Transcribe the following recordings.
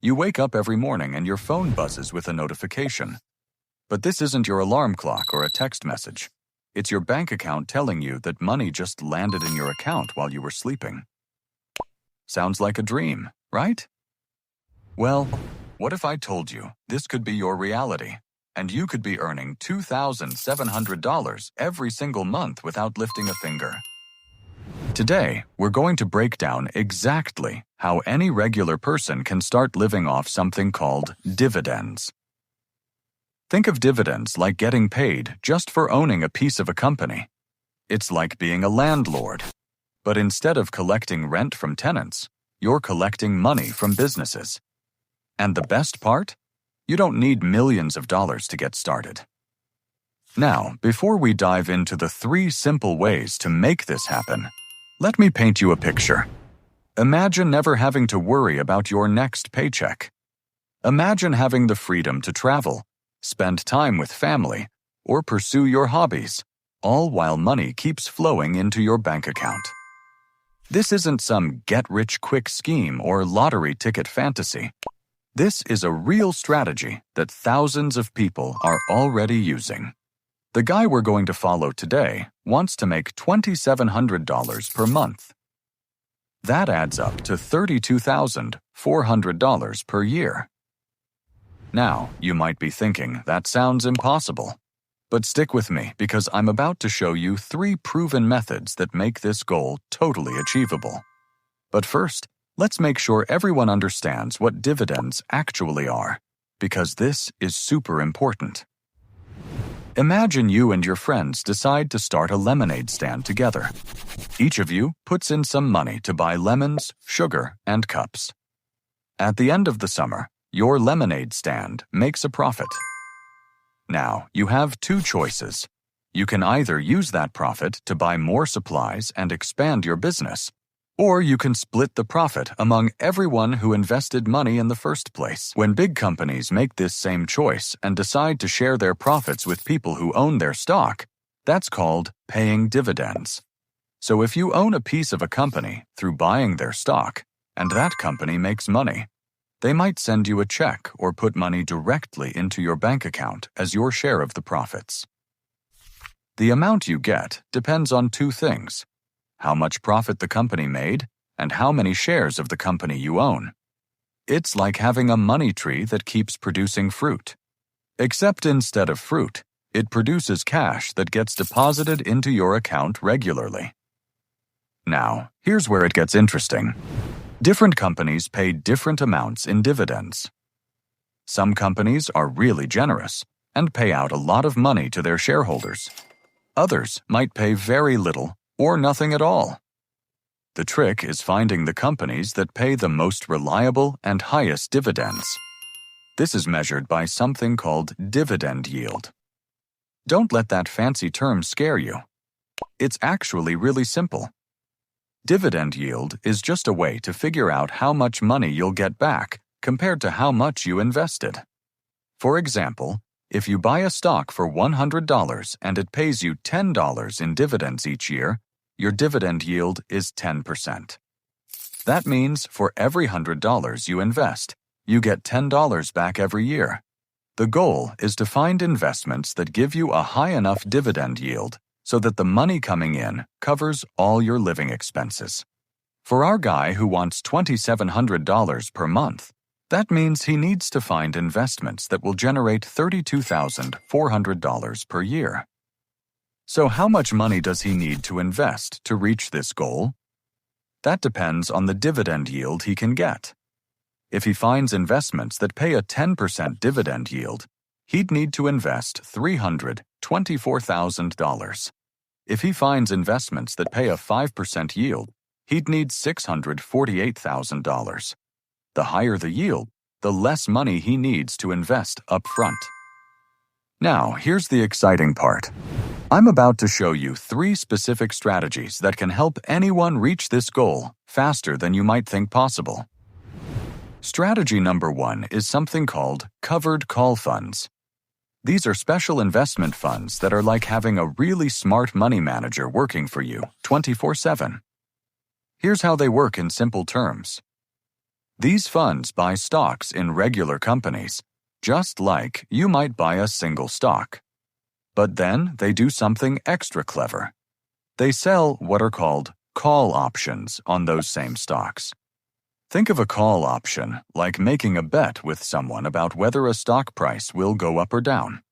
You wake up every morning and your phone buzzes with a notification. But this isn't your alarm clock or a text message. It's your bank account telling you that money just landed in your account while you were sleeping. Sounds like a dream, right? Well, what if I told you this could be your reality, and you could be earning $2,700 every single month without lifting a finger? Today, we're going to break down exactly how any regular person can start living off something called dividends. Think of dividends like getting paid just for owning a piece of a company. It's like being a landlord. But instead of collecting rent from tenants, you're collecting money from businesses. And the best part? You don't need millions of dollars to get started. Now, before we dive into the 3 simple ways to make this happen, let me paint you a picture. Imagine never having to worry about your next paycheck. Imagine having the freedom to travel, spend time with family, or pursue your hobbies, all while money keeps flowing into your bank account. This isn't some get-rich-quick scheme or lottery ticket fantasy. This is a real strategy that thousands of people are already using. The guy we're going to follow today wants to make $2,700 per month. That adds up to $32,400 per year. Now, you might be thinking that sounds impossible. But stick with me because I'm about to show you 3 proven methods that make this goal totally achievable. But first, let's make sure everyone understands what dividends actually are, because this is super important. Imagine you and your friends decide to start a lemonade stand together. Each of you puts in some money to buy lemons, sugar, and cups. At the end of the summer, your lemonade stand makes a profit. Now, you have 2 choices. You can either use that profit to buy more supplies and expand your business, or you can split the profit among everyone who invested money in the first place. When big companies make this same choice and decide to share their profits with people who own their stock, that's called paying dividends. So if you own a piece of a company through buying their stock, and that company makes money, they might send you a check or put money directly into your bank account as your share of the profits. The amount you get depends on 2 things: how much profit the company made, and how many shares of the company you own. It's like having a money tree that keeps producing fruit. Except instead of fruit, it produces cash that gets deposited into your account regularly. Now, here's where it gets interesting. Different companies pay different amounts in dividends. Some companies are really generous and pay out a lot of money to their shareholders. Others might pay very little or nothing at all. The trick is finding the companies that pay the most reliable and highest dividends. This is measured by something called dividend yield. Don't let that fancy term scare you. It's actually really simple. Dividend yield is just a way to figure out how much money you'll get back compared to how much you invested. For example, if you buy a stock for $100 and it pays you $10 in dividends each year, your dividend yield is 10%. That means for every $100 you invest, you get $10 back every year. The goal is to find investments that give you a high enough dividend yield so that the money coming in covers all your living expenses. For our guy who wants $2,700 per month, that means he needs to find investments that will generate $32,400 per year. So how much money does he need to invest to reach this goal? That depends on the dividend yield he can get. If he finds investments that pay a 10% dividend yield, he'd need to invest $324,000. If he finds investments that pay a 5% yield, he'd need $648,000. The higher the yield, the less money he needs to invest up front. Now, here's the exciting part. I'm about to show you 3 specific strategies that can help anyone reach this goal faster than you might think possible. Strategy number 1 is something called covered call funds. These are special investment funds that are like having a really smart money manager working for you 24/7. Here's how they work in simple terms. These funds buy stocks in regular companies, just like you might buy a single stock. But then they do something extra clever. They sell what are called call options on those same stocks. Think of a call option like making a bet with someone about whether a stock price will go up or down.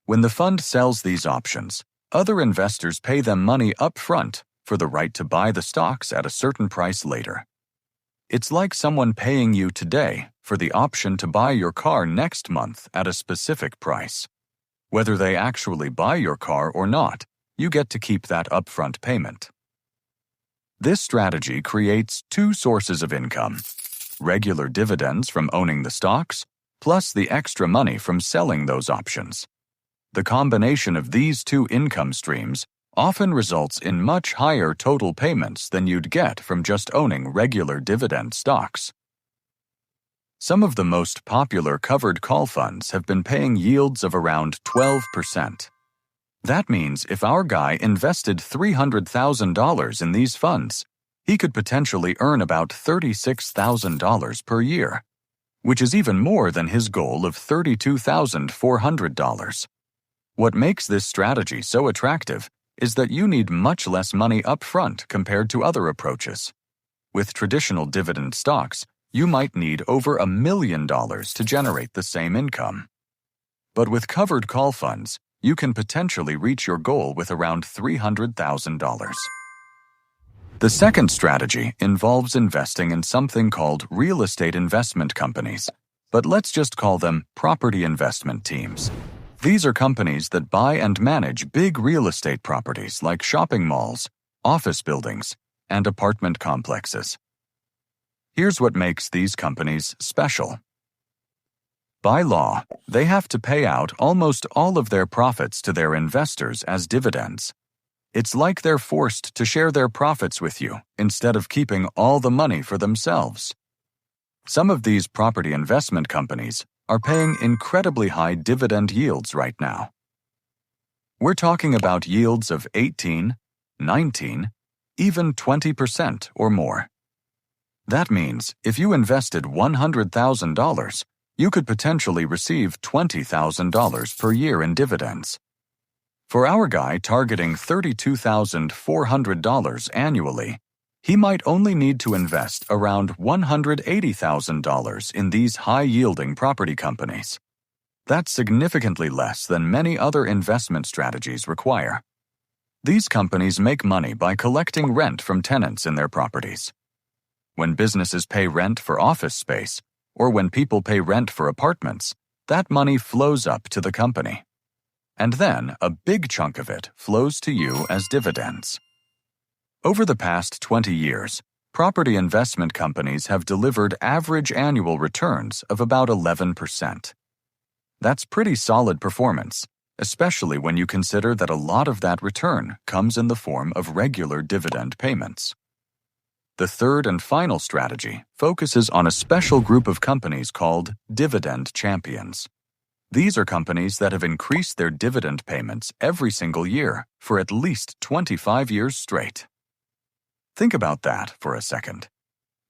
When the fund sells these options, other investors pay them money up front for the right to buy the stocks at a certain price later. It's like someone paying you today for the option to buy your car next month at a specific price. Whether they actually buy your car or not, you get to keep that upfront payment. This strategy creates two sources of income: regular dividends from owning the stocks, plus the extra money from selling those options. The combination of these two income streams often results in much higher total payments than you'd get from just owning regular dividend stocks. Some of the most popular covered call funds have been paying yields of around 12%. That means if our guy invested $300,000 in these funds, he could potentially earn about $36,000 per year, which is even more than his goal of $32,400. What makes this strategy so attractive is that you need much less money up front compared to other approaches. With traditional dividend stocks, you might need over $1 million to generate the same income. But with covered call funds, you can potentially reach your goal with around $300,000. The second strategy involves investing in something called real estate investment companies, but let's just call them property investment teams. These are companies that buy and manage big real estate properties like shopping malls, office buildings, and apartment complexes. Here's what makes these companies special. By law, they have to pay out almost all of their profits to their investors as dividends. It's like they're forced to share their profits with you instead of keeping all the money for themselves. Some of these property investment companies are paying incredibly high dividend yields right now. We're talking about yields of 18, 19, even 20% or more. That means if you invested $100,000, you could potentially receive $20,000 per year in dividends. For our guy targeting $32,400 annually, he might only need to invest around $180,000 in these high-yielding property companies. That's significantly less than many other investment strategies require. These companies make money by collecting rent from tenants in their properties. When businesses pay rent for office space, or when people pay rent for apartments, that money flows up to the company. And then a big chunk of it flows to you as dividends. Over the past 20 years, property investment companies have delivered average annual returns of about 11%. That's pretty solid performance, especially when you consider that a lot of that return comes in the form of regular dividend payments. The third and final strategy focuses on a special group of companies called dividend champions. These are companies that have increased their dividend payments every single year for at least 25 years straight. Think about that for a second.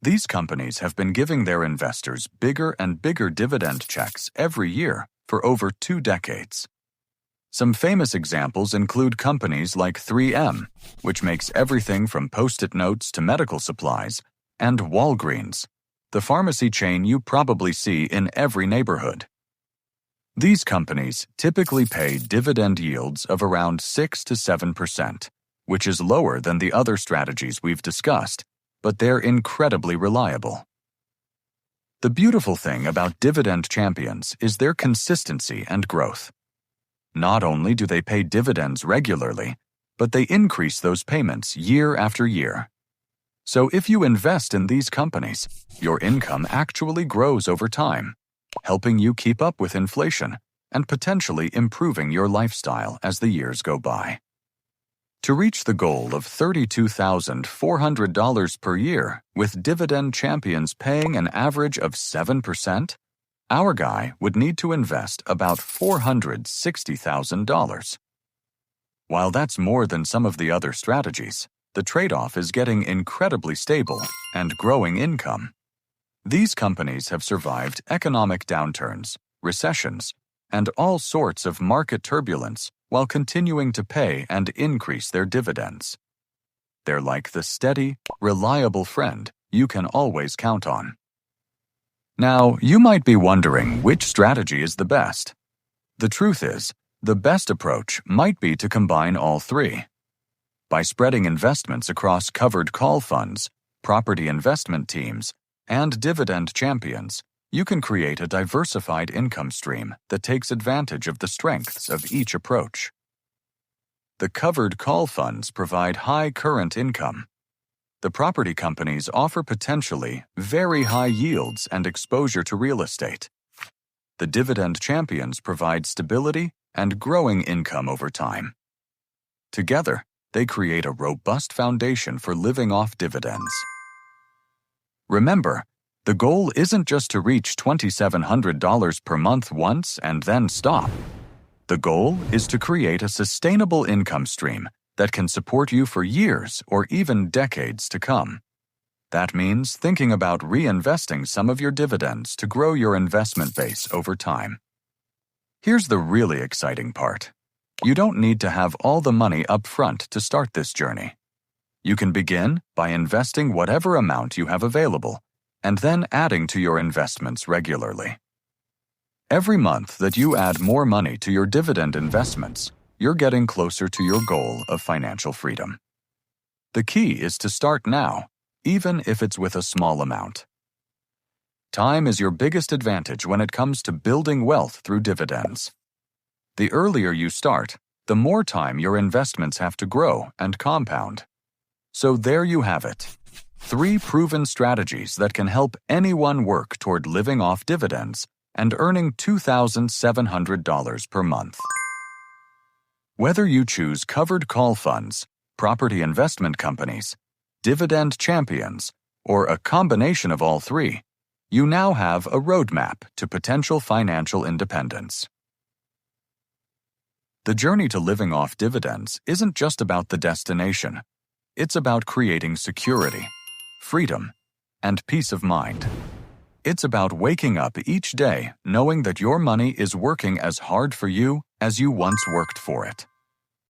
These companies have been giving their investors bigger and bigger dividend checks every year for over 2 decades. Some famous examples include companies like 3M, which makes everything from Post-it notes to medical supplies, and Walgreens, the pharmacy chain you probably see in every neighborhood. These companies typically pay dividend yields of around 6 to 7%, which is lower than the other strategies we've discussed, but they're incredibly reliable. The beautiful thing about dividend champions is their consistency and growth. Not only do they pay dividends regularly, but they increase those payments year after year. So if you invest in these companies, your income actually grows over time, helping you keep up with inflation and potentially improving your lifestyle as the years go by. To reach the goal of $32,400 per year with dividend champions paying an average of 7%, our guy would need to invest about $460,000. While that's more than some of the other strategies, the trade-off is getting incredibly stable and growing income. These companies have survived economic downturns, recessions, and all sorts of market turbulence while continuing to pay and increase their dividends. They're like the steady, reliable friend you can always count on. Now, you might be wondering which strategy is the best. The truth is, the best approach might be to combine all three. By spreading investments across covered call funds, property investment teams, and dividend champions, you can create a diversified income stream that takes advantage of the strengths of each approach. The covered call funds provide high current income. The property companies offer potentially very high yields and exposure to real estate. The dividend champions provide stability and growing income over time. Together, they create a robust foundation for living off dividends. Remember, the goal isn't just to reach $2,700 per month once and then stop. The goal is to create a sustainable income stream that can support you for years or even decades to come. That means thinking about reinvesting some of your dividends to grow your investment base over time. Here's the really exciting part. You don't need to have all the money up front to start this journey. You can begin by investing whatever amount you have available, and then adding to your investments regularly. Every month that you add more money to your dividend investments, you're getting closer to your goal of financial freedom. The key is to start now, even if it's with a small amount. Time is your biggest advantage when it comes to building wealth through dividends. The earlier you start, the more time your investments have to grow and compound. So there you have it. 3 proven strategies that can help anyone work toward living off dividends and earning $2,700 per month. Whether you choose covered call funds, property investment companies, dividend champions, or a combination of all 3, you now have a roadmap to potential financial independence. The journey to living off dividends isn't just about the destination. It's about creating security, freedom, and peace of mind. It's about waking up each day knowing that your money is working as hard for you as you once worked for it.